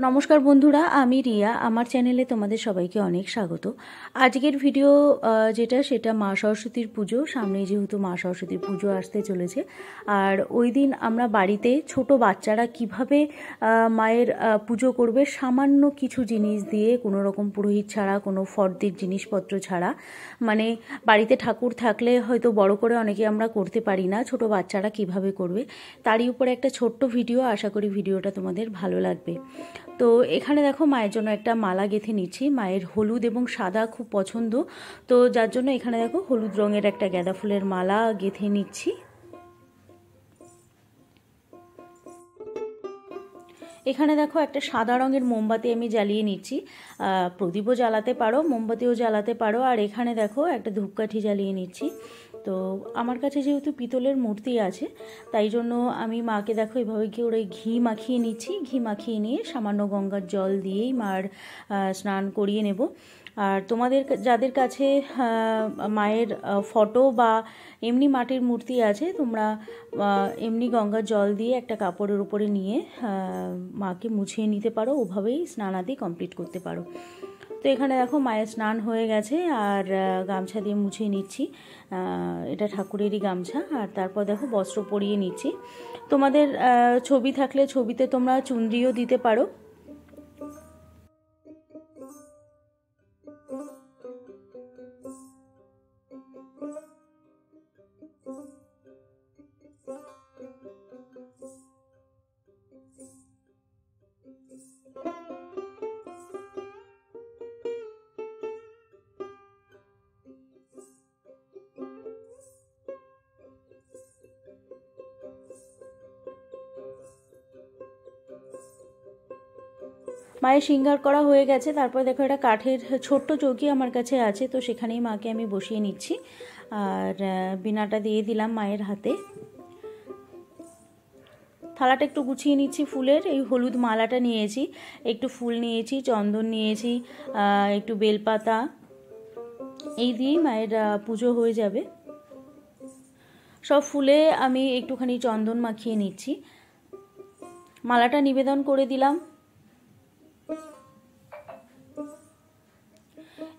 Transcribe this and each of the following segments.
নমস্কার বন্ধুরা, আমি রিয়া। আমার চ্যানেলে তোমাদের সবাইকে অনেক স্বাগত। আজকের ভিডিও সেটা মা সরস্বতীর পুজো। সামনে যেহেতু মা সরস্বতীর পুজো আসতে চলেছে, আর ওই দিন আমরা বাড়িতে ছোট বাচ্চারা কিভাবে মায়ের পুজো করবে সামান্য কিছু জিনিস দিয়ে, কোনো রকম পুরোহিত ছাড়া, কোনো ফর্দের জিনিসপত্র ছাড়া, মানে বাড়িতে ঠাকুর থাকলে হয়তো বড় করে অনেকে আমরা করতে পারি না, ছোট বাচ্চারা কিভাবে করবে তারই উপরে একটা ছোট্ট ভিডিও। আশা করি ভিডিওটা তোমাদের ভালো লাগবে। তো এখানে দেখো মায়ের জন্য একটা মালা গেঁথে নিচ্ছি। মায়ের হলুদ এবং সাদা খুব পছন্দ, তো যার জন্য এখানে দেখো হলুদ রঙের একটা গাঁদা ফুলের মালা গেঁথে নিচ্ছি। এখানে দেখো একটা সাদা রঙের মোমবাতি আমি জ্বালিয়ে নিচ্ছি। প্রদীপও জ্বালাতে পারো, মোমবাতিও জ্বালাতে পারো। আর এখানে দেখো একটা ধূপকাঠি জ্বালিয়ে নিচ্ছি। তো আমার কাছে যেহেতু পিতলের মূর্তি আছে, তাই জন্য আমি মাকে দেখো এভাবে করে ঘি মাখিয়ে নিচ্ছি। ঘি মাখিয়ে নিয়ে সামান্য গঙ্গার জল দিয়েই মার স্নান করিয়ে নেব। আর তোমাদের যাদের কাছে মায়ের ফটো বা এমনি মাটির মূর্তি আছে, তোমরা এমনি গঙ্গার জল দিয়ে একটা কাপড়ের উপরে নিয়ে মাকে মুছিয়ে নিতে পারো, ওভাবেই স্নানাদি কমপ্লিট করতে পারো। তো এখানে দেখো মায়ের স্নান হয়ে গেছে, আর গামছা দিয়ে মুছিয়ে নিচ্ছি। এটা ঠাকুরেরই গামছা। আর তারপর দেখো বস্ত্র পরিয়ে নিচ্ছি। তোমাদের ছবি থাকলে ছবিতে তোমরা চুনরিও দিতে পারো। মায়ের শৃঙ্গার করা হয়ে গেছে। তারপর দেখো একটা কাঠের ছোট্ট চৌকি আমার কাছে আছে, তো সেখানেই মাকে আমি বসিয়ে নিচ্ছি। আর বীণাটা দিয়ে দিলাম মায়ের হাতে। থালাটা একটু গুছিয়ে নিচ্ছি ফুলের। এই হলুদ মালাটা নিয়েছি, একটু ফুল নিয়েছি, চন্দন নিয়েছি, একটু বেলপাতা, এই দিয়েই মায়ের পুজো হয়ে যাবে। সব ফুলে আমি একটুখানি চন্দন মাখিয়ে নিচ্ছি। মালাটা নিবেদন করে দিলাম।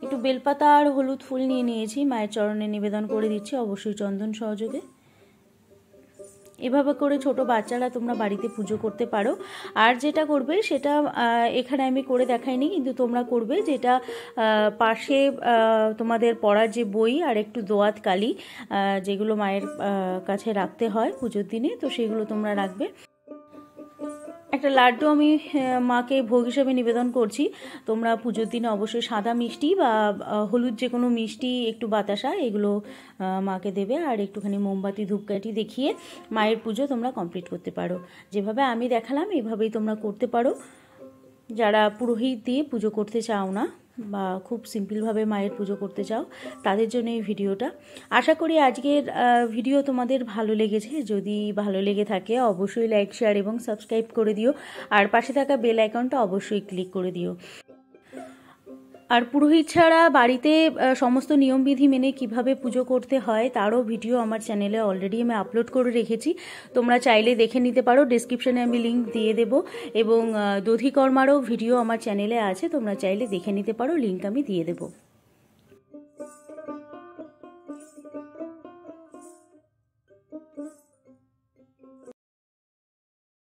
একটু বেলপাতা আর হলুদ ফুল নিয়ে নিয়েছি, মায়ের চরণে নিবেদন করে দিচ্ছি, অবশ্যই চন্দন সহযোগে। এভাবে করে ছোট বাচ্চারা তোমরা বাড়িতে পুজো করতে পারো। আর যেটা করবে সেটা এখানে আমি করে দেখাইনি, কিন্তু তোমরা করবে যেটা পাশে তোমাদের পড়ার যে বই আর একটু দোয়াত কালি, যেগুলো মায়ের কাছে রাখতে হয় পুজোর দিনে, তো সেগুলো তোমরা রাখবে। একটা লাড্ডু আমি মাকে ভোগ হিসেবে নিবেদন করছি। তোমরা পুজোর দিনে অবশ্যই সাদা মিষ্টি বা হলুদ যে কোনো মিষ্টি, একটু বাতাসা, এগুলো মাকে দেবে। আর একটুখানি মোমবাতি ধূপকাঠি দেখিয়ে মায়ের পুজো তোমরা কমপ্লিট করতে পারো। যেভাবে আমি দেখালাম এভাবেই তোমরা করতে পারো। যারা পুরোহিত দিয়ে পুজো করতে চাও না বা খুব সিম্পলভাবে মায়ের পুজো করতে চাও, তাদের জন্য এই ভিডিওটা। আশা করি আজকের ভিডিও তোমাদের ভালো লেগেছে। যদি ভালো লেগে থাকে অবশ্যই লাইক, শেয়ার এবং সাবস্ক্রাইব করে দিও। আর পাশে থাকা বেল আইকনটা অবশ্যই ক্লিক করে দিও। আর পুরোহিত ছাড়া বাড়িতে সমস্ত নিয়মবিধি মেনে কিভাবে পুজো করতে হয় তারও ভিডিও আমার চ্যানেলে অলরেডি আমি আপলোড করে রেখেছি। তোমরা চাইলে দেখে নিতে পারো, ডেসক্রিপশনে আমি লিঙ্ক দিয়ে দেবো। এবং দধিকর্মারও ভিডিও আমার চ্যানেলে আছে, তোমরা চাইলে দেখে নিতে পারো, লিঙ্ক আমি দিয়ে দেবো।